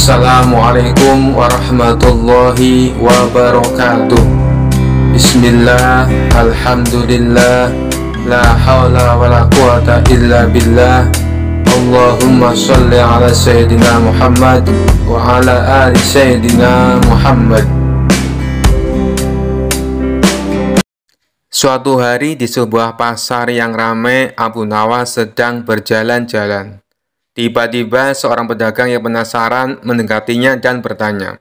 Assalamualaikum warahmatullahi wabarakatuh. Bismillah, alhamdulillah, la hawla wa la quwata illa billah. Allahumma sholli ala Sayyidina Muhammad wa ala ali Sayyidina Muhammad. Suatu hari di sebuah pasar yang ramai, Abu Nawas sedang berjalan-jalan. Tiba-tiba seorang pedagang yang penasaran mendekatinya dan bertanya,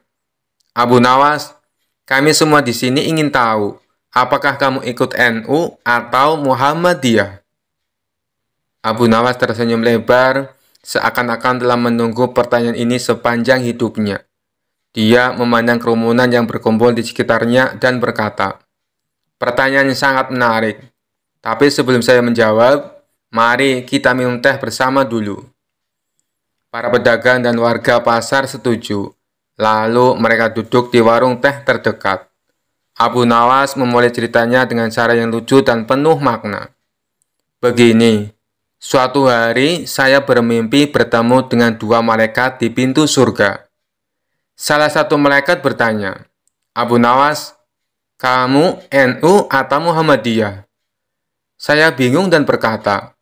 "Abu Nawas, kami semua di sini ingin tahu, apakah kamu ikut NU atau Muhammadiyah?" Abu Nawas tersenyum lebar, seakan-akan telah menunggu pertanyaan ini sepanjang hidupnya. Dia memandang kerumunan yang berkumpul di sekitarnya dan berkata, "Pertanyaan yang sangat menarik. Tapi sebelum saya menjawab, mari kita minum teh bersama dulu." Para pedagang dan warga pasar setuju. Lalu mereka duduk di warung teh terdekat. Abu Nawas memulai ceritanya dengan cara yang lucu dan penuh makna. "Begini, suatu hari saya bermimpi bertemu dengan dua malaikat di pintu surga. Salah satu malaikat bertanya, 'Abu Nawas, kamu NU atau Muhammadiyah?' Saya bingung dan berkata,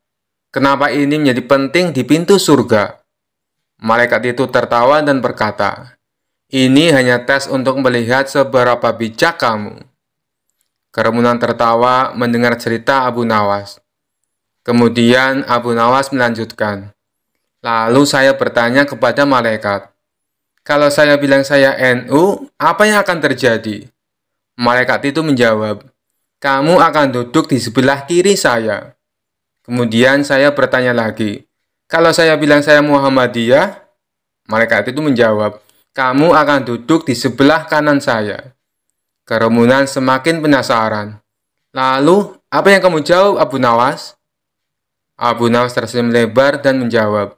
'Kenapa ini menjadi penting di pintu surga?' Malaikat itu tertawa dan berkata, 'Ini hanya tes untuk melihat seberapa bijak kamu.'" Kerumunan tertawa mendengar cerita Abu Nawas. Kemudian Abu Nawas melanjutkan, "Lalu saya bertanya kepada malaikat, 'Kalau saya bilang saya NU, apa yang akan terjadi?' Malaikat itu menjawab, 'Kamu akan duduk di sebelah kiri saya.' Kemudian saya bertanya lagi, 'Kalau saya bilang saya Muhammadiyah?' Malaikat itu menjawab, 'Kamu akan duduk di sebelah kanan saya.' Kerumunan semakin penasaran. 'Lalu, apa yang kamu jawab, Abu Nawas?' Abu Nawas tersenyum lebar dan menjawab,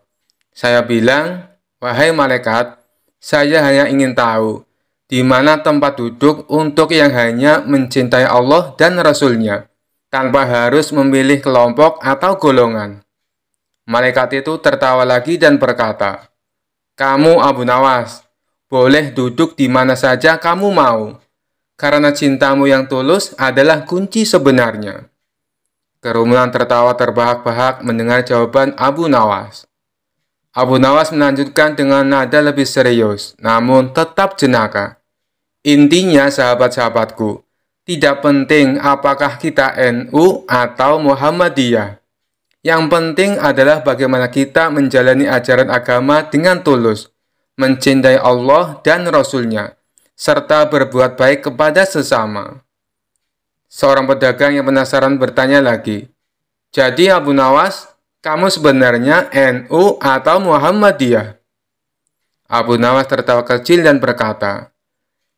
'Saya bilang, wahai malaikat, saya hanya ingin tahu, di mana tempat duduk untuk yang hanya mencintai Allah dan Rasul-Nya, tanpa harus memilih kelompok atau golongan.' Malaikat itu tertawa lagi dan berkata, 'Kamu Abu Nawas, boleh duduk di mana saja kamu mau, karena cintamu yang tulus adalah kunci sebenarnya.' Kerumunan tertawa terbahak-bahak mendengar jawaban Abu Nawas. Abu Nawas melanjutkan dengan nada lebih serius, namun tetap jenaka. "Intinya sahabat-sahabatku, tidak penting apakah kita NU atau Muhammadiyah. Yang penting adalah bagaimana kita menjalani ajaran agama dengan tulus, mencintai Allah dan Rasul-Nya, serta berbuat baik kepada sesama." Seorang pedagang yang penasaran bertanya lagi, "Jadi Abu Nawas, kamu sebenarnya NU atau Muhammadiyah?" Abu Nawas tertawa kecil dan berkata,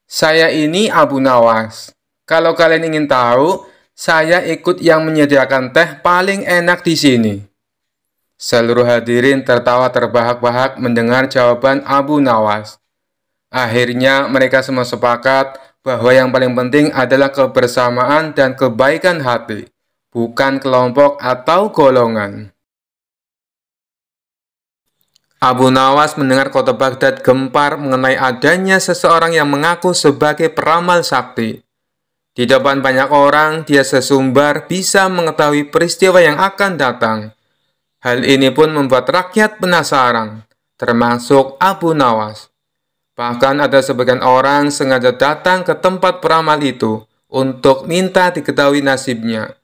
"Saya ini Abu Nawas. Kalau kalian ingin tahu, saya ikut yang menyediakan teh paling enak di sini." Seluruh hadirin tertawa terbahak-bahak mendengar jawaban Abu Nawas. Akhirnya mereka semua sepakat bahwa yang paling penting adalah kebersamaan dan kebaikan hati, bukan kelompok atau golongan. Abu Nawas mendengar kota Baghdad gempar mengenai adanya seseorang yang mengaku sebagai peramal sakti. Di depan banyak orang, dia sesumbar bisa mengetahui peristiwa yang akan datang. Hal ini pun membuat rakyat penasaran, termasuk Abu Nawas. Bahkan ada sebagian orang sengaja datang ke tempat peramal itu untuk minta diketahui nasibnya.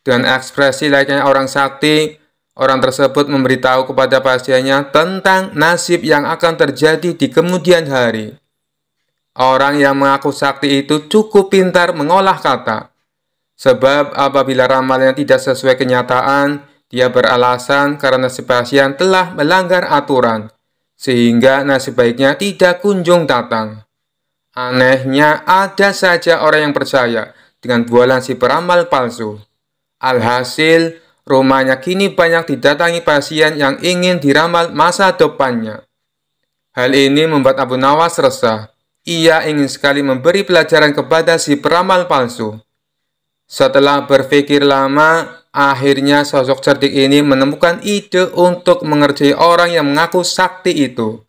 Dengan ekspresi layaknya orang sakti, orang tersebut memberitahu kepada pasiennya tentang nasib yang akan terjadi di kemudian hari. Orang yang mengaku sakti itu cukup pintar mengolah kata. Sebab apabila ramalannya tidak sesuai kenyataan, dia beralasan karena si pasien telah melanggar aturan, sehingga nasib baiknya tidak kunjung datang. Anehnya, ada saja orang yang percaya dengan bualan si peramal palsu. Alhasil, rumahnya kini banyak didatangi pasien yang ingin diramal masa depannya. Hal ini membuat Abu Nawas resah. Ia ingin sekali memberi pelajaran kepada si peramal palsu. Setelah berpikir lama, akhirnya sosok cerdik ini menemukan ide untuk mengerjai orang yang mengaku sakti itu.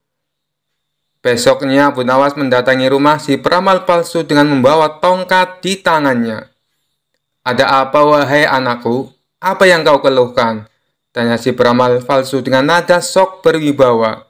Besoknya Abu Nawas mendatangi rumah si peramal palsu dengan membawa tongkat di tangannya. "Ada apa, wahai anakku? Apa yang kau keluhkan?" tanya si peramal palsu dengan nada sok berwibawa.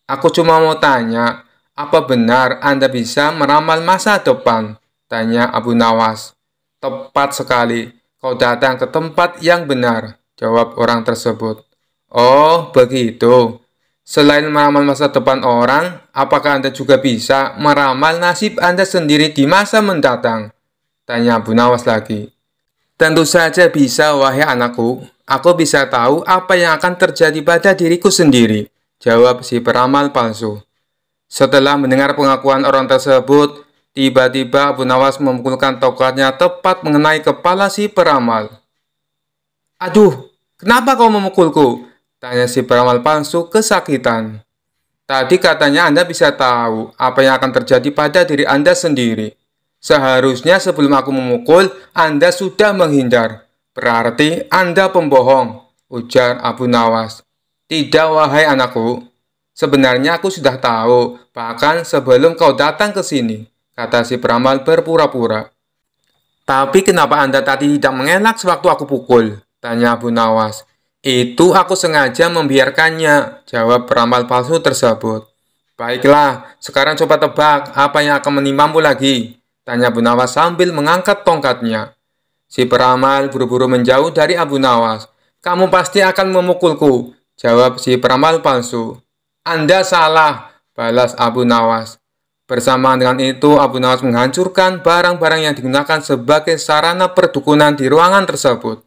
"Aku cuma mau tanya, apa benar Anda bisa meramal masa depan?" tanya Abu Nawas. "Tepat sekali, kau datang ke tempat yang benar," jawab orang tersebut. "Oh, begitu. Selain meramal masa depan orang, apakah Anda juga bisa meramal nasib Anda sendiri di masa mendatang?" tanya Abu Nawas lagi. "Tentu saja bisa, wahai anakku. Aku bisa tahu apa yang akan terjadi pada diriku sendiri," jawab si peramal palsu. Setelah mendengar pengakuan orang tersebut, tiba-tiba Abu Nawas memukulkan tongkatnya tepat mengenai kepala si peramal. "Aduh, kenapa kau memukulku?" tanya si peramal palsu kesakitan. "Tadi katanya Anda bisa tahu apa yang akan terjadi pada diri Anda sendiri. Seharusnya sebelum aku memukul, Anda sudah menghindar. Berarti Anda pembohong," ujar Abu Nawas. "Tidak, wahai anakku. Sebenarnya aku sudah tahu, bahkan sebelum kau datang ke sini," kata si peramal berpura-pura. "Tapi kenapa Anda tadi tidak mengelak sewaktu aku pukul?" tanya Abu Nawas. "Itu aku sengaja membiarkannya," jawab peramal palsu tersebut. "Baiklah, sekarang coba tebak apa yang akan menimpamu lagi," tanya Abu Nawas sambil mengangkat tongkatnya. Si peramal buru-buru menjauh dari Abu Nawas. "Kamu pasti akan memukulku," jawab si peramal palsu. "Anda salah," balas Abu Nawas. Bersamaan dengan itu, Abu Nawas menghancurkan barang-barang yang digunakan sebagai sarana perdukunan di ruangan tersebut.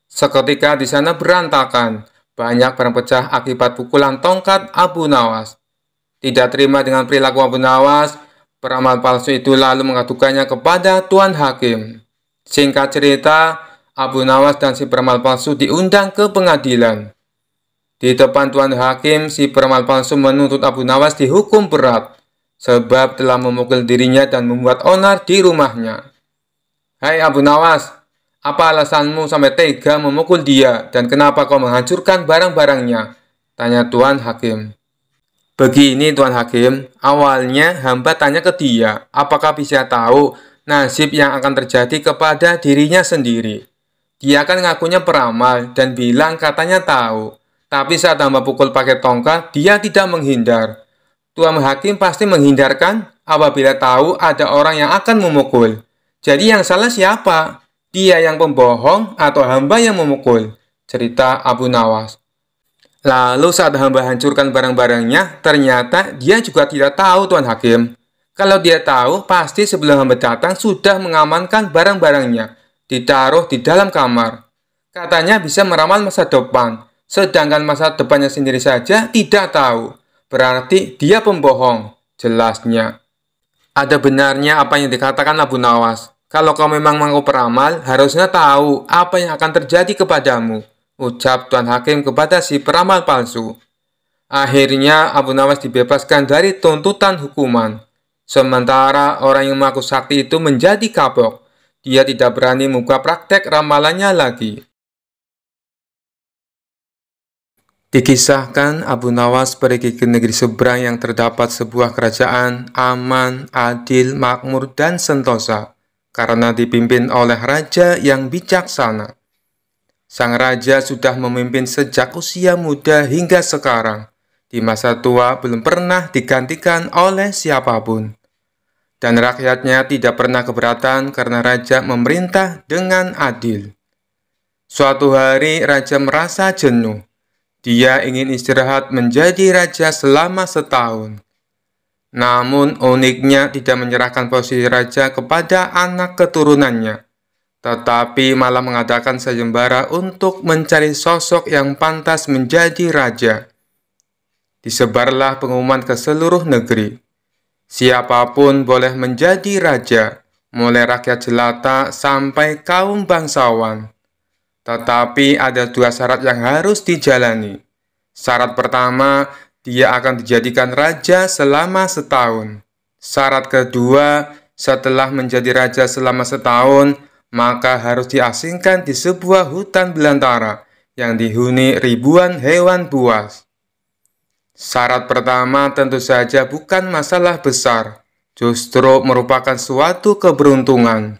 Seketika di sana berantakan, banyak barang pecah akibat pukulan tongkat Abu Nawas. Tidak terima dengan perilaku Abu Nawas, peramal palsu itu lalu mengadukannya kepada Tuan Hakim. Singkat cerita, Abu Nawas dan si peramal palsu diundang ke pengadilan. Di depan Tuan Hakim, si peramal palsu menuntut Abu Nawas dihukum berat, sebab telah memukul dirinya dan membuat onar di rumahnya. "Hai Abu Nawas, apa alasanmu sampai tega memukul dia dan kenapa kau menghancurkan barang-barangnya?" tanya Tuan Hakim. "Begini Tuan Hakim, awalnya hamba tanya ke dia, apakah bisa tahu nasib yang akan terjadi kepada dirinya sendiri. Dia kan ngakunya peramal dan bilang katanya tahu. Tapi saat hamba pukul pakai tongkat, dia tidak menghindar. Tuan Hakim pasti menghindarkan apabila tahu ada orang yang akan memukul. Jadi yang salah siapa? Dia yang pembohong atau hamba yang memukul?" cerita Abu Nawas. "Lalu saat hamba hancurkan barang-barangnya, ternyata dia juga tidak tahu Tuan Hakim. Kalau dia tahu, pasti sebelum hamba datang sudah mengamankan barang-barangnya, ditaruh di dalam kamar. Katanya bisa meramal masa depan, sedangkan masa depannya sendiri saja tidak tahu. Berarti dia pembohong," jelasnya. "Ada benarnya apa yang dikatakan Abu Nawas. Kalau kau memang mau peramal, harusnya tahu apa yang akan terjadi kepadamu," ucap Tuan Hakim kepada si peramal palsu. Akhirnya Abu Nawas dibebaskan dari tuntutan hukuman. Sementara orang yang mengaku sakti itu menjadi kapok. Dia tidak berani membuka praktek ramalannya lagi. Dikisahkan Abu Nawas pergi ke negeri seberang yang terdapat sebuah kerajaan aman, adil, makmur, dan sentosa karena dipimpin oleh raja yang bijaksana. Sang raja sudah memimpin sejak usia muda hingga sekarang. Di masa tua belum pernah digantikan oleh siapapun. Dan rakyatnya tidak pernah keberatan karena raja memerintah dengan adil. Suatu hari raja merasa jenuh. Dia ingin istirahat menjadi raja selama setahun. Namun uniknya tidak menyerahkan posisi raja kepada anak keturunannya, tetapi malah mengadakan sayembara untuk mencari sosok yang pantas menjadi raja. Disebarlah pengumuman ke seluruh negeri. Siapapun boleh menjadi raja, mulai rakyat jelata sampai kaum bangsawan. Tetapi ada dua syarat yang harus dijalani. Syarat pertama, dia akan dijadikan raja selama setahun. Syarat kedua, setelah menjadi raja selama setahun, maka harus diasingkan di sebuah hutan belantara yang dihuni ribuan hewan buas. Syarat pertama tentu saja bukan masalah besar, justru merupakan suatu keberuntungan.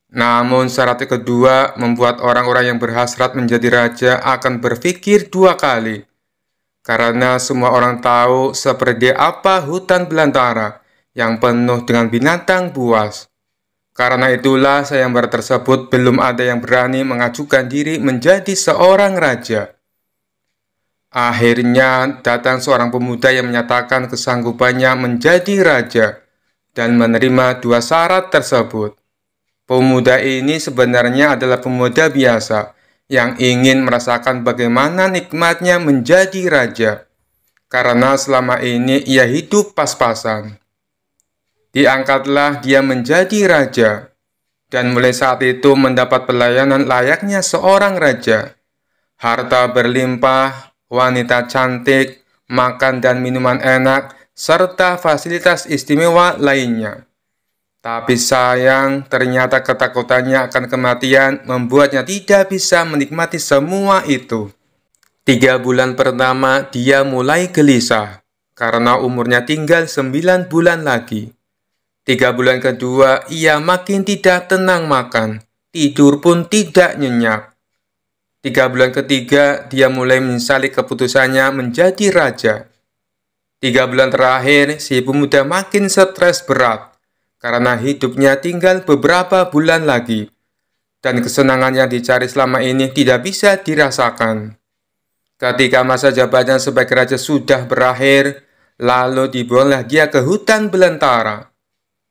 Namun syarat kedua membuat orang-orang yang berhasrat menjadi raja akan berpikir dua kali. Karena semua orang tahu seperti apa hutan belantara yang penuh dengan binatang buas. Karena itulah sayembara tersebut belum ada yang berani mengajukan diri menjadi seorang raja. Akhirnya datang seorang pemuda yang menyatakan kesanggupannya menjadi raja dan menerima dua syarat tersebut. Pemuda ini sebenarnya adalah pemuda biasa yang ingin merasakan bagaimana nikmatnya menjadi raja, karena selama ini ia hidup pas-pasan. Diangkatlah dia menjadi raja, dan mulai saat itu mendapat pelayanan layaknya seorang raja. Harta berlimpah, wanita cantik, makan dan minuman enak, serta fasilitas istimewa lainnya. Tapi sayang, ternyata ketakutannya akan kematian membuatnya tidak bisa menikmati semua itu. 3 bulan pertama dia mulai gelisah, karena umurnya tinggal 9 bulan lagi. 3 bulan kedua ia makin tidak tenang makan, tidur pun tidak nyenyak. 3 bulan ketiga dia mulai menyesali keputusannya menjadi raja. 3 bulan terakhir si pemuda makin stres berat, karena hidupnya tinggal beberapa bulan lagi, dan kesenangan yang dicari selama ini tidak bisa dirasakan. Ketika masa jabatannya sebagai raja sudah berakhir, lalu dibuanglah dia ke hutan belantara.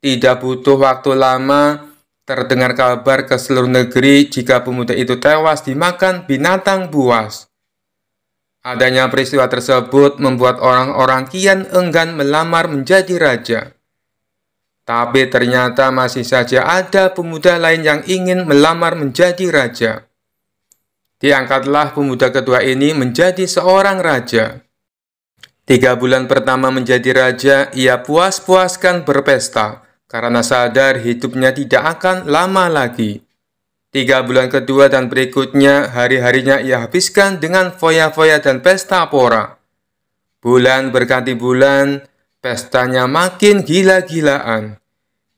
Tidak butuh waktu lama, terdengar kabar ke seluruh negeri jika pemuda itu tewas dimakan binatang buas. Adanya peristiwa tersebut membuat orang-orang kian enggan melamar menjadi raja. Tapi ternyata masih saja ada pemuda lain yang ingin melamar menjadi raja. Diangkatlah pemuda kedua ini menjadi seorang raja. 3 bulan pertama menjadi raja, ia puas-puaskan berpesta, karena sadar hidupnya tidak akan lama lagi. 3 bulan kedua dan berikutnya, hari-harinya ia habiskan dengan foya-foya dan pesta pora. Bulan berganti bulan, pestanya makin gila-gilaan.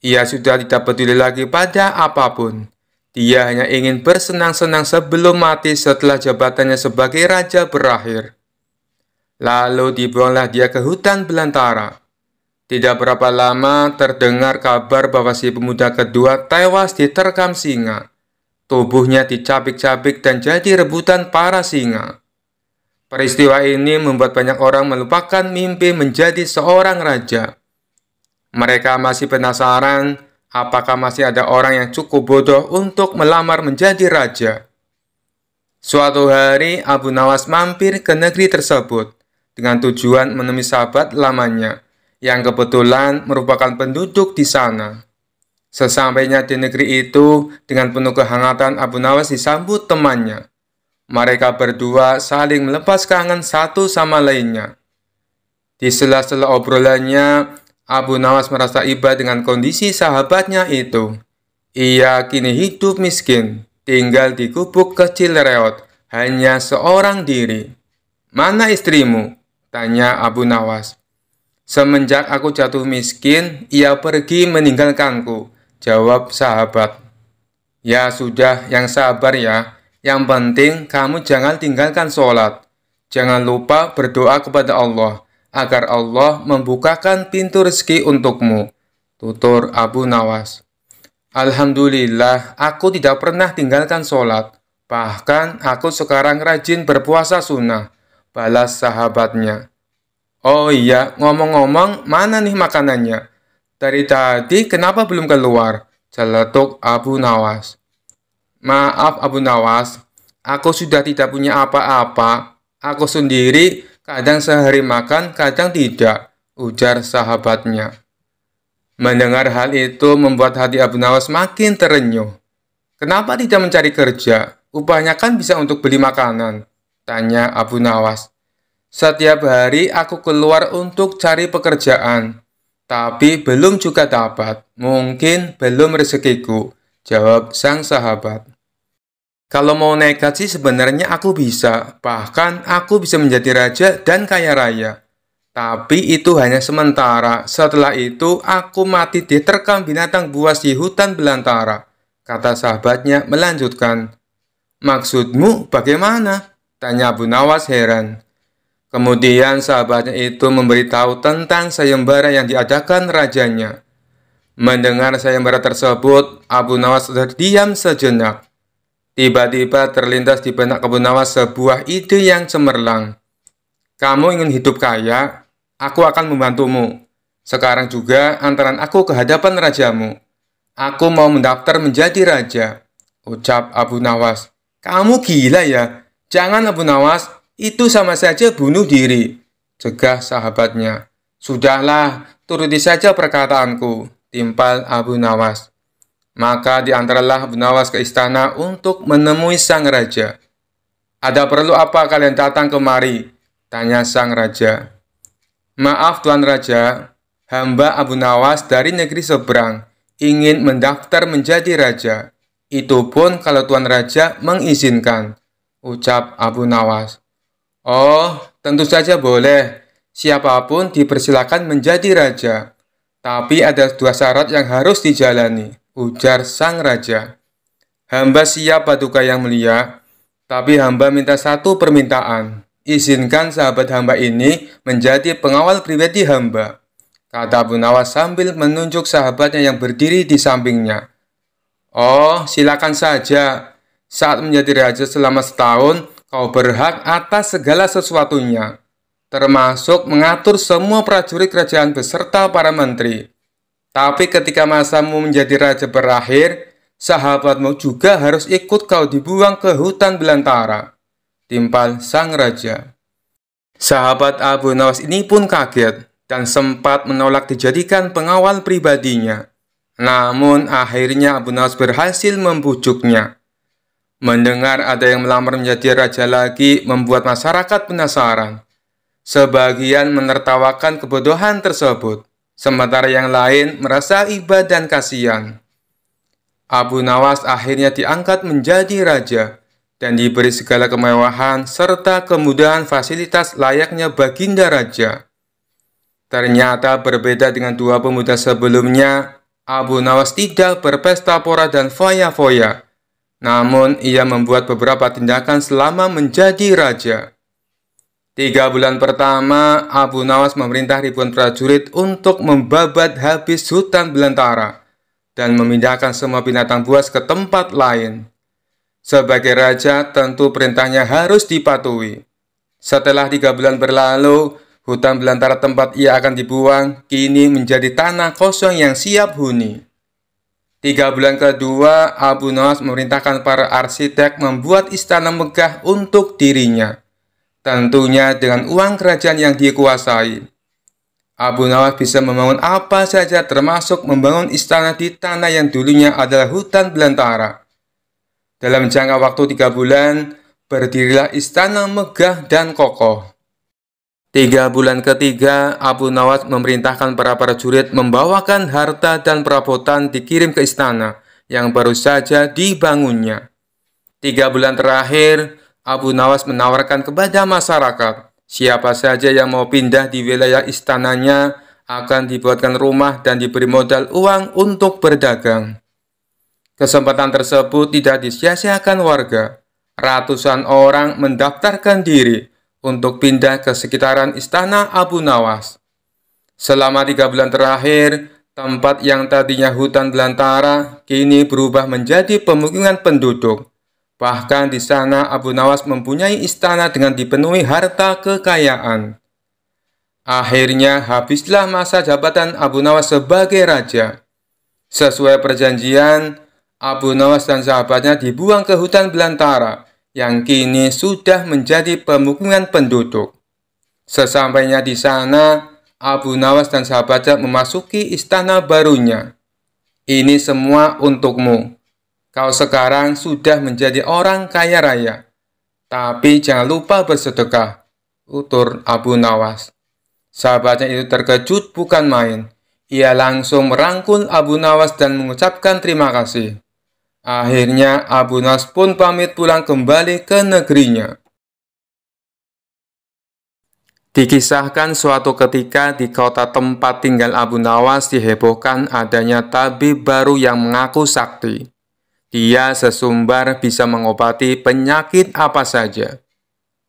Ia sudah tidak peduli lagi pada apapun. Dia hanya ingin bersenang-senang sebelum mati setelah jabatannya sebagai raja berakhir. Lalu dibuanglah dia ke hutan belantara. Tidak berapa lama terdengar kabar bahwa si pemuda kedua tewas diterkam singa. Tubuhnya dicabik-cabik dan jadi rebutan para singa. Peristiwa ini membuat banyak orang melupakan mimpi menjadi seorang raja. Mereka masih penasaran apakah masih ada orang yang cukup bodoh untuk melamar menjadi raja. Suatu hari Abu Nawas mampir ke negeri tersebut dengan tujuan menemui sahabat lamanya yang kebetulan merupakan penduduk di sana. Sesampainya di negeri itu, dengan penuh kehangatan Abu Nawas disambut temannya. Mereka berdua saling melepas kangen satu sama lainnya. Di sela-sela obrolannya, Abu Nawas merasa iba dengan kondisi sahabatnya itu. Ia kini hidup miskin, tinggal di gubuk kecil reot, hanya seorang diri. "Mana istrimu?" tanya Abu Nawas. "Semenjak aku jatuh miskin, ia pergi meninggalkanku," jawab sahabat. "Ya sudah, yang sabar ya. Yang penting kamu jangan tinggalkan sholat. Jangan lupa berdoa kepada Allah, agar Allah membukakan pintu rezeki untukmu," tutur Abu Nawas. "Alhamdulillah, aku tidak pernah tinggalkan sholat. Bahkan aku sekarang rajin berpuasa sunnah," balas sahabatnya. "Oh iya, ngomong-ngomong, mana nih makanannya? Dari tadi kenapa belum keluar?" celetuk Abu Nawas. "Maaf Abu Nawas, aku sudah tidak punya apa-apa. Aku sendiri kadang sehari makan, kadang tidak," ujar sahabatnya. Mendengar hal itu membuat hati Abu Nawas makin terenyuh. "Kenapa tidak mencari kerja? Upahnya kan bisa untuk beli makanan," tanya Abu Nawas. "Setiap hari aku keluar untuk cari pekerjaan, tapi belum juga dapat. Mungkin belum rezekiku," jawab sang sahabat. "Kalau mau nekat sih sebenarnya aku bisa. Bahkan aku bisa menjadi raja dan kaya raya. Tapi itu hanya sementara. Setelah itu, aku mati diterkam binatang buas di hutan belantara. Kata sahabatnya melanjutkan. Maksudmu bagaimana? Tanya Abu Nawas heran. Kemudian sahabatnya itu memberitahu tentang sayembara yang diadakan rajanya. Mendengar sayembara tersebut, Abu Nawas terdiam sejenak. Tiba-tiba terlintas di benak Abu Nawas sebuah ide yang cemerlang. Kamu ingin hidup kaya? Aku akan membantumu. Sekarang juga antaran aku ke hadapan rajamu. Aku mau mendaftar menjadi raja. Ucap Abu Nawas. Kamu gila ya? Jangan Abu Nawas, itu sama saja bunuh diri. Cegah sahabatnya. Sudahlah, turuti saja perkataanku. Timpal Abu Nawas. Maka diantaralah Abu Nawas ke istana untuk menemui sang raja. Ada perlu apa kalian datang kemari? Tanya sang raja. Maaf Tuan Raja, hamba Abu Nawas dari negeri seberang ingin mendaftar menjadi raja. Itu pun kalau Tuan Raja mengizinkan. Ucap Abu Nawas. Oh, tentu saja boleh. Siapapun dipersilakan menjadi raja. Tapi ada dua syarat yang harus dijalani. Ujar sang raja. Hamba siap Paduka Yang Mulia, tapi hamba minta satu permintaan. Izinkan sahabat hamba ini menjadi pengawal pribadi hamba. Kata Abu Nawas sambil menunjuk sahabatnya yang berdiri di sampingnya. Oh, silakan saja. Saat menjadi raja selama setahun, kau berhak atas segala sesuatunya, termasuk mengatur semua prajurit kerajaan beserta para menteri. Tapi ketika masamu menjadi raja berakhir, sahabatmu juga harus ikut kau dibuang ke hutan belantara. Timpal sang raja. Sahabat Abu Nawas ini pun kaget dan sempat menolak dijadikan pengawal pribadinya. Namun akhirnya Abu Nawas berhasil membujuknya. Mendengar ada yang melamar menjadi raja lagi membuat masyarakat penasaran. Sebagian menertawakan kebodohan tersebut. Sementara yang lain merasa iba dan kasihan. Abu Nawas akhirnya diangkat menjadi raja dan diberi segala kemewahan serta kemudahan fasilitas layaknya baginda raja. Ternyata berbeda dengan dua pemuda sebelumnya, Abu Nawas tidak berpesta pora dan foya-foya. Namun ia membuat beberapa tindakan selama menjadi raja. 3 bulan pertama, Abu Nawas memerintah ribuan prajurit untuk membabat habis hutan belantara dan memindahkan semua binatang buas ke tempat lain. Sebagai raja, tentu perintahnya harus dipatuhi. Setelah 3 bulan berlalu, hutan belantara tempat ia akan dibuang kini menjadi tanah kosong yang siap huni. 3 bulan kedua, Abu Nawas memerintahkan para arsitek membuat istana megah untuk dirinya. Tentunya dengan uang kerajaan yang dikuasai. Abu Nawas bisa membangun apa saja termasuk membangun istana di tanah yang dulunya adalah hutan belantara. Dalam jangka waktu 3 bulan, berdirilah istana megah dan kokoh. 3 bulan ketiga, Abu Nawas memerintahkan para prajurit membawakan harta dan perabotan dikirim ke istana yang baru saja dibangunnya. 3 bulan terakhir, Abu Nawas menawarkan kepada masyarakat, siapa saja yang mau pindah di wilayah istananya akan dibuatkan rumah dan diberi modal uang untuk berdagang. Kesempatan tersebut tidak disia-siakan warga. Ratusan orang mendaftarkan diri untuk pindah ke sekitaran istana Abu Nawas. Selama 3 bulan terakhir, tempat yang tadinya hutan belantara kini berubah menjadi pemukiman penduduk. Bahkan di sana Abu Nawas mempunyai istana dengan dipenuhi harta kekayaan. Akhirnya habislah masa jabatan Abu Nawas sebagai raja. Sesuai perjanjian, Abu Nawas dan sahabatnya dibuang ke hutan belantara yang kini sudah menjadi pemukiman penduduk. Sesampainya di sana, Abu Nawas dan sahabatnya memasuki istana barunya. Ini semua untukmu. Kau sekarang sudah menjadi orang kaya raya. Tapi jangan lupa bersedekah, utur Abu Nawas. Sahabatnya itu terkejut bukan main. Ia langsung merangkul Abu Nawas dan mengucapkan terima kasih. Akhirnya Abu Nawas pun pamit pulang kembali ke negerinya. Dikisahkan suatu ketika di kota tempat tinggal Abu Nawas dihebohkan adanya tabib baru yang mengaku sakti. Dia sesumbar bisa mengobati penyakit apa saja.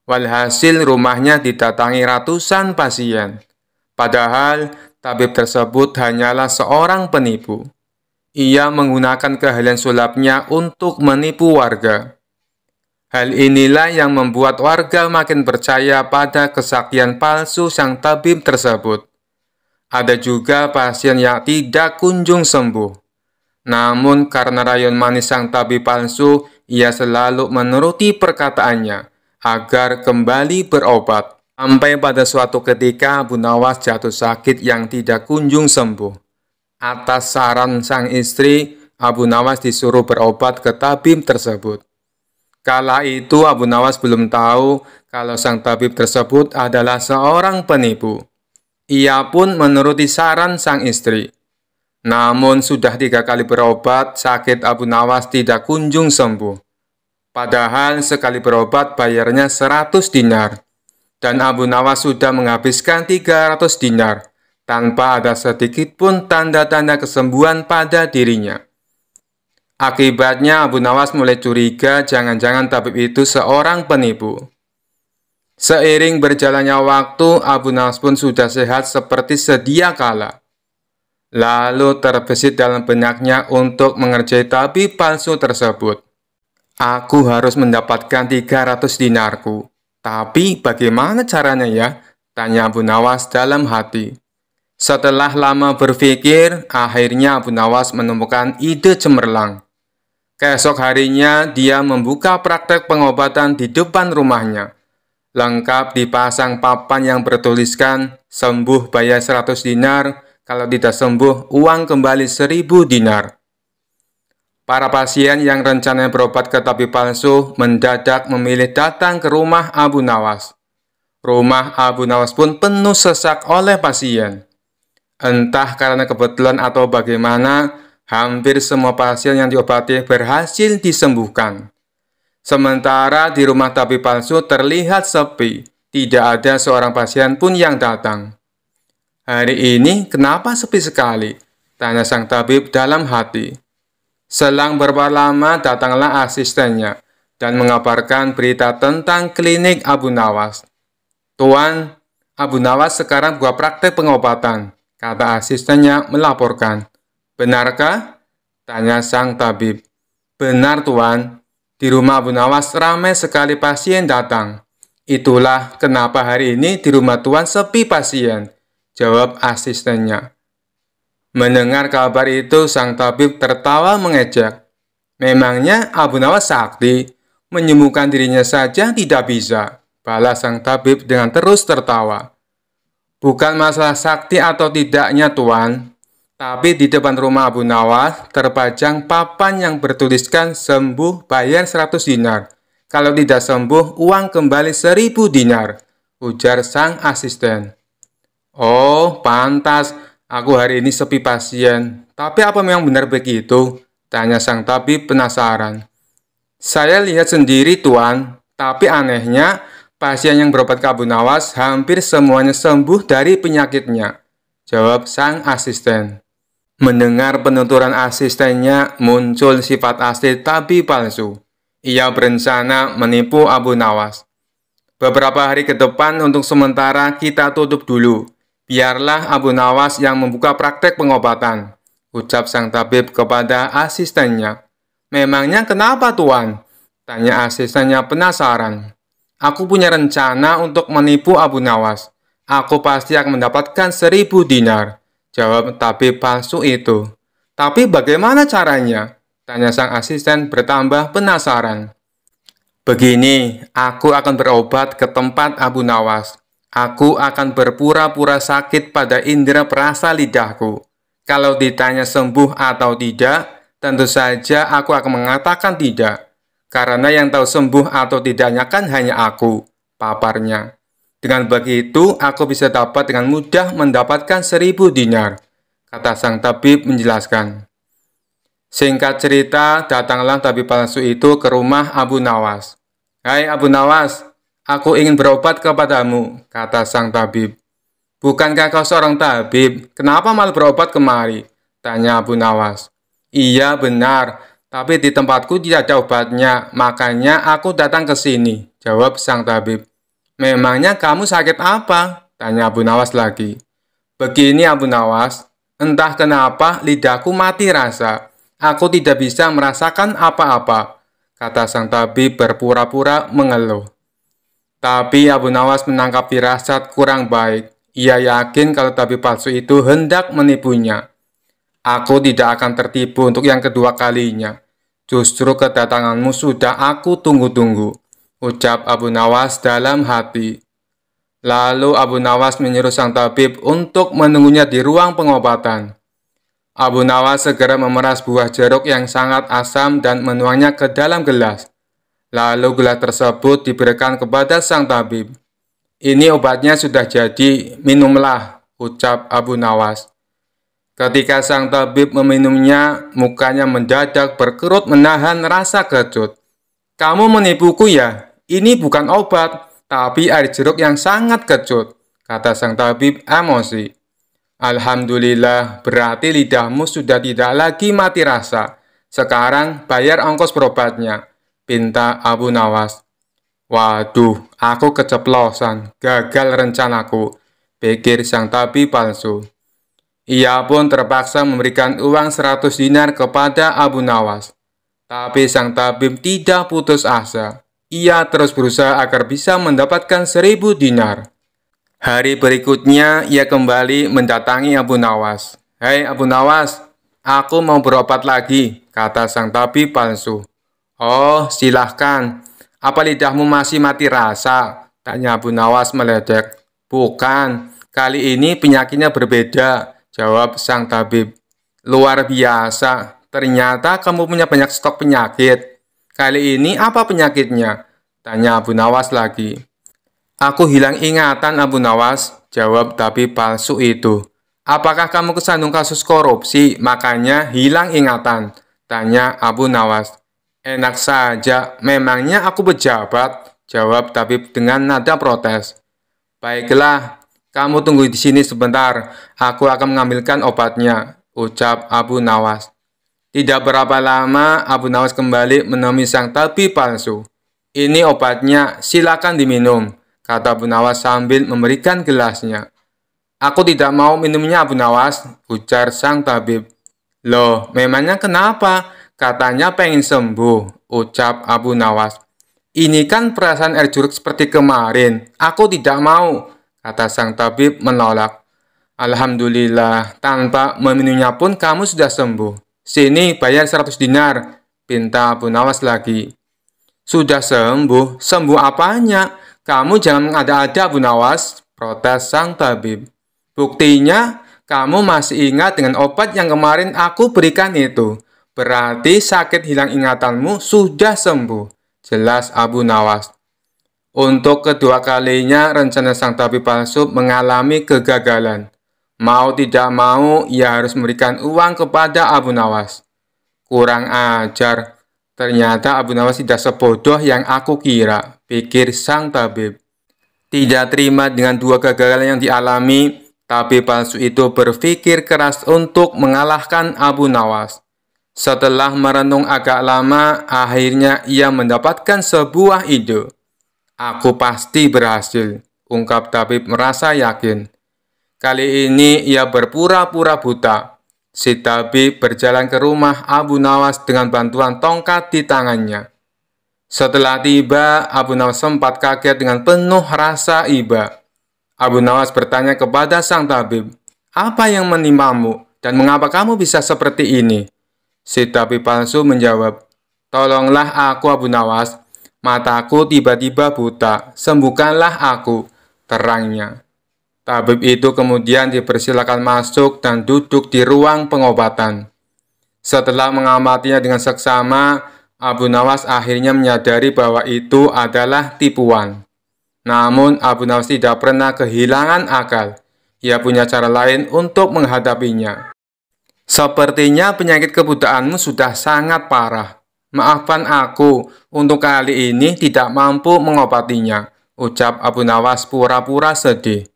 Walhasil rumahnya didatangi ratusan pasien. Padahal tabib tersebut hanyalah seorang penipu. Ia menggunakan keahlian sulapnya untuk menipu warga. Hal inilah yang membuat warga makin percaya pada kesaktian palsu sang tabib tersebut. Ada juga pasien yang tidak kunjung sembuh. Namun karena rayon manis sang tabib palsu, ia selalu menuruti perkataannya agar kembali berobat. Sampai pada suatu ketika Abu Nawas jatuh sakit yang tidak kunjung sembuh. Atas saran sang istri, Abu Nawas disuruh berobat ke tabib tersebut. Kala itu Abu Nawas belum tahu kalau sang tabib tersebut adalah seorang penipu. Ia pun menuruti saran sang istri. Namun sudah 3 kali berobat, sakit Abu Nawas tidak kunjung sembuh. Padahal sekali berobat bayarnya 100 dinar. Dan Abu Nawas sudah menghabiskan 300 dinar tanpa ada sedikit pun tanda-tanda kesembuhan pada dirinya. Akibatnya Abu Nawas mulai curiga jangan-jangan tabib itu seorang penipu. Seiring berjalannya waktu, Abu Nawas pun sudah sehat seperti sedia kala. Lalu terbesit dalam benaknya untuk mengerjai tabib palsu tersebut. Aku harus mendapatkan 300 dinarku. Tapi bagaimana caranya ya? Tanya Abu Nawas dalam hati. Setelah lama berpikir, akhirnya Abu Nawas menemukan ide cemerlang. Keesok harinya, dia membuka praktek pengobatan di depan rumahnya. Lengkap dipasang papan yang bertuliskan, sembuh bayar 100 dinar, kalau tidak sembuh, uang kembali 1000 dinar. Para pasien yang rencananya berobat ke tabib palsu mendadak memilih datang ke rumah Abu Nawas. Rumah Abu Nawas pun penuh sesak oleh pasien. Entah karena kebetulan atau bagaimana, hampir semua pasien yang diobati berhasil disembuhkan. Sementara di rumah tabib palsu terlihat sepi, tidak ada seorang pasien pun yang datang. Hari ini kenapa sepi sekali? Tanya sang tabib dalam hati. Selang beberapa lama datanglah asistennya dan mengabarkan berita tentang klinik Abu Nawas. Tuan, Abu Nawas sekarang buat praktek pengobatan, kata asistennya melaporkan. Benarkah? Tanya sang tabib. Benar, Tuan. Di rumah Abu Nawas ramai sekali pasien datang. Itulah kenapa hari ini di rumah Tuan sepi pasien, jawab asistennya. Mendengar kabar itu, sang tabib tertawa mengejek. Memangnya Abu Nawas sakti? Menyembuhkan dirinya saja tidak bisa, balas sang tabib dengan terus tertawa. Bukan masalah sakti atau tidaknya, Tuan. Tapi di depan rumah Abu Nawas terpajang papan yang bertuliskan sembuh bayar 100 dinar. Kalau tidak sembuh, uang kembali 1000 dinar, ujar sang asisten. Oh, pantas. Aku hari ini sepi pasien. Tapi apa memang benar begitu? Tanya sang tabib penasaran. Saya lihat sendiri, Tuan. Tapi anehnya, pasien yang berobat ke Abu Nawas hampir semuanya sembuh dari penyakitnya, jawab sang asisten. Mendengar penuturan asistennya, muncul sifat asli tabib palsu. Ia berencana menipu Abu Nawas. Beberapa hari ke depan untuk sementara kita tutup dulu. Biarlah Abu Nawas yang membuka praktek pengobatan, ucap sang tabib kepada asistennya. Memangnya kenapa, Tuan? Tanya asistennya penasaran. Aku punya rencana untuk menipu Abu Nawas. Aku pasti akan mendapatkan 1000 dinar. Jawab tabib palsu itu. Tapi bagaimana caranya? Tanya sang asisten bertambah penasaran. Begini, aku akan berobat ke tempat Abu Nawas. Aku akan berpura-pura sakit pada indera perasa lidahku. Kalau ditanya sembuh atau tidak, tentu saja aku akan mengatakan tidak. Karena yang tahu sembuh atau tidaknya kan hanya aku, paparnya. Dengan begitu, aku bisa dapat dengan mudah mendapatkan 1000 dinar, kata sang tabib menjelaskan. Singkat cerita, datanglah tabib palsu itu ke rumah Abu Nawas. Hai Abu Nawas, Aku ingin berobat kepadamu, kata sang tabib. Bukankah kau seorang tabib? Kenapa malah berobat kemari? Tanya Abu Nawas. Iya benar, tapi di tempatku tidak ada obatnya, makanya aku datang ke sini, jawab sang tabib. Memangnya kamu sakit apa? Tanya Abu Nawas lagi. Begini Abu Nawas, entah kenapa lidahku mati rasa. Aku tidak bisa merasakan apa-apa, kata sang tabib berpura-pura mengeluh. Tapi Abu Nawas menangkap firasat kurang baik. Ia yakin kalau tabib palsu itu hendak menipunya. Aku tidak akan tertipu untuk yang kedua kalinya. Justru kedatanganmu sudah aku tunggu-tunggu, ucap Abu Nawas dalam hati. Lalu Abu Nawas menyuruh sang tabib untuk menunggunya di ruang pengobatan. Abu Nawas segera memeras buah jeruk yang sangat asam dan menuangnya ke dalam gelas. Lalu gelas tersebut diberikan kepada sang tabib. Ini obatnya sudah jadi, minumlah, ucap Abu Nawas. Ketika sang tabib meminumnya, mukanya mendadak berkerut menahan rasa kecut. Kamu menipuku ya? Ini bukan obat, tapi air jeruk yang sangat kecut, kata sang tabib emosi. Alhamdulillah, berarti lidahmu sudah tidak lagi mati rasa. Sekarang bayar ongkos berobatnya, pinta Abu Nawas. Waduh, aku keceplosan, gagal rencanaku, pikir sang tabib palsu. Ia pun terpaksa memberikan uang 100 dinar kepada Abu Nawas. Tapi sang tabib tidak putus asa. Ia terus berusaha agar bisa mendapatkan 1000 dinar. Hari berikutnya, ia kembali mendatangi Abu Nawas. Hei Abu Nawas, aku mau berobat lagi, kata sang tabib palsu. Oh, silahkan. Apa lidahmu masih mati rasa? Tanya Abu Nawas meledek. Bukan, kali ini penyakitnya berbeda, jawab sang tabib. Luar biasa, ternyata kamu punya banyak stok penyakit. Kali ini apa penyakitnya? Tanya Abu Nawas lagi. Aku hilang ingatan Abu Nawas, jawab tabib palsu itu. Apakah kamu kesandung kasus korupsi, makanya hilang ingatan? Tanya Abu Nawas. Enak saja, memangnya aku pejabat, jawab tabib dengan nada protes. Baiklah, kamu tunggu di sini sebentar, aku akan mengambilkan obatnya, ucap Abu Nawas. Tidak berapa lama, Abu Nawas kembali menemui sang tabib palsu. Ini obatnya, silakan diminum, kata Abu Nawas sambil memberikan gelasnya. Aku tidak mau minumnya Abu Nawas, ujar sang tabib. Loh, memangnya kenapa? Katanya pengen sembuh, ucap Abu Nawas. Ini kan perasaan air jeruk seperti kemarin. Aku tidak mau, kata sang tabib menolak. Alhamdulillah, tanpa meminumnya pun kamu sudah sembuh. Sini bayar 100 dinar, pinta Abu Nawas lagi. Sudah sembuh? Sembuh apanya? Kamu jangan mengada-ada Abu Nawas, protes sang tabib. Buktinya, kamu masih ingat dengan obat yang kemarin aku berikan itu. Berarti sakit hilang ingatanmu sudah sembuh, jelas Abu Nawas. Untuk kedua kalinya, rencana sang tabib palsu mengalami kegagalan. Mau tidak mau, ia harus memberikan uang kepada Abu Nawas. Kurang ajar, ternyata Abu Nawas tidak sebodoh yang aku kira, pikir sang tabib. Tidak terima dengan dua kegagalan yang dialami, tabib palsu itu berpikir keras untuk mengalahkan Abu Nawas. Setelah merenung agak lama, akhirnya ia mendapatkan sebuah ide. Aku pasti berhasil, ungkap tabib merasa yakin. Kali ini ia berpura-pura buta. Si tabib berjalan ke rumah Abu Nawas dengan bantuan tongkat di tangannya. Setelah tiba, Abu Nawas sempat kaget dengan penuh rasa iba. Abu Nawas bertanya kepada sang tabib, apa yang menimpamu dan mengapa kamu bisa seperti ini? Si tabib palsu menjawab, tolonglah aku Abu Nawas, mataku tiba-tiba buta, sembuhkanlah aku, terangnya. Tabib itu kemudian dipersilakan masuk dan duduk di ruang pengobatan. Setelah mengamatinya dengan seksama, Abu Nawas akhirnya menyadari bahwa itu adalah tipuan. Namun Abu Nawas tidak pernah kehilangan akal. Ia punya cara lain untuk menghadapinya. Sepertinya penyakit kebutaanmu sudah sangat parah. Maafkan aku, untuk kali ini tidak mampu mengobatinya, ucap Abu Nawas pura-pura sedih.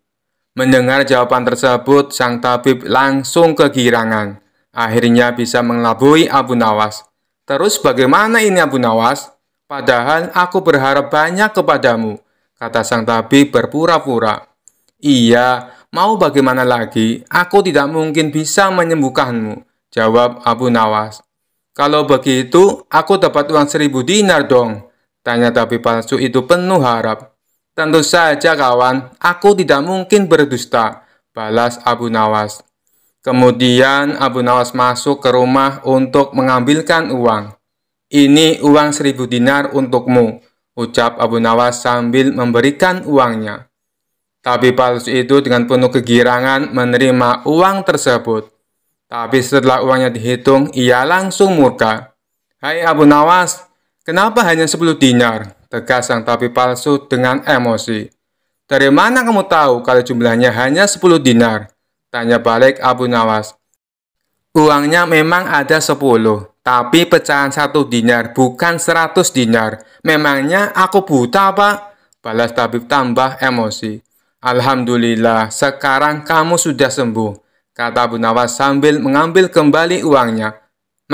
Mendengar jawaban tersebut, sang tabib langsung kegirangan. Akhirnya bisa mengelabui Abu Nawas. Terus bagaimana ini Abu Nawas? Padahal aku berharap banyak kepadamu, kata sang tabib berpura-pura. Iya, mau bagaimana lagi? Aku tidak mungkin bisa menyembuhkanmu, jawab Abu Nawas. Kalau begitu, aku dapat uang 1000 dinar dong, tanya tabib palsu itu penuh harap. Tentu saja kawan, aku tidak mungkin berdusta, balas Abu Nawas. Kemudian Abu Nawas masuk ke rumah untuk mengambilkan uang. Ini uang 1000 dinar untukmu, ucap Abu Nawas sambil memberikan uangnya. Tabib palsu itu dengan penuh kegirangan menerima uang tersebut. Tapi setelah uangnya dihitung, ia langsung murka. Hai Abu Nawas, kenapa hanya 10 dinar? Tegas sang tabib palsu dengan emosi. Dari mana kamu tahu kalau jumlahnya hanya 10 dinar? Tanya balik Abu Nawas. Uangnya memang ada 10, tapi pecahan 1 dinar, bukan 100 dinar. Memangnya aku buta, Pak? Balas tabib tambah emosi. Alhamdulillah, sekarang kamu sudah sembuh, kata Abu Nawas sambil mengambil kembali uangnya.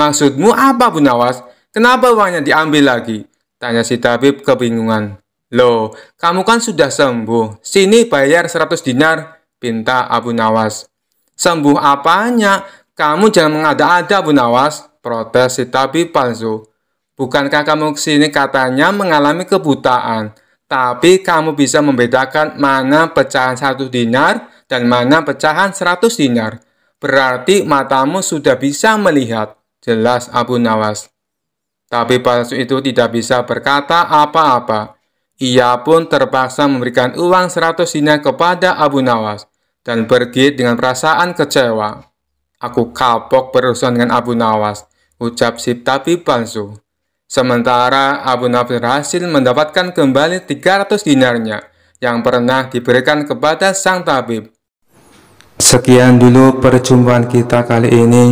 Maksudmu apa, Abu Nawas? Kenapa uangnya diambil lagi? Tanya si tabib kebingungan. Loh, kamu kan sudah sembuh. Sini bayar 100 dinar, pinta Abu Nawas. Sembuh apanya? Kamu jangan mengada-ada, Abu Nawas, protes si tabib palsu. Bukankah kamu kesini katanya mengalami kebutaan? Tapi kamu bisa membedakan mana pecahan 1 dinar dan mana pecahan 100 dinar. Berarti matamu sudah bisa melihat, jelas Abu Nawas. Tabib palsu itu tidak bisa berkata apa-apa. Ia pun terpaksa memberikan uang 100 dinar kepada Abu Nawas dan pergi dengan perasaan kecewa. Aku kapok berurusan dengan Abu Nawas, ucap si tabib palsu. Sementara Abu Nawas berhasil mendapatkan kembali 300 dinarnya yang pernah diberikan kepada sang tabib. Sekian dulu perjumpaan kita kali ini.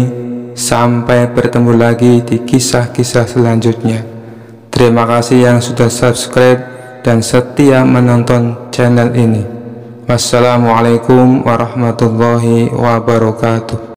Sampai bertemu lagi di kisah-kisah selanjutnya. Terima kasih yang sudah subscribe dan setia menonton channel ini. Wassalamualaikum warahmatullahi wabarakatuh.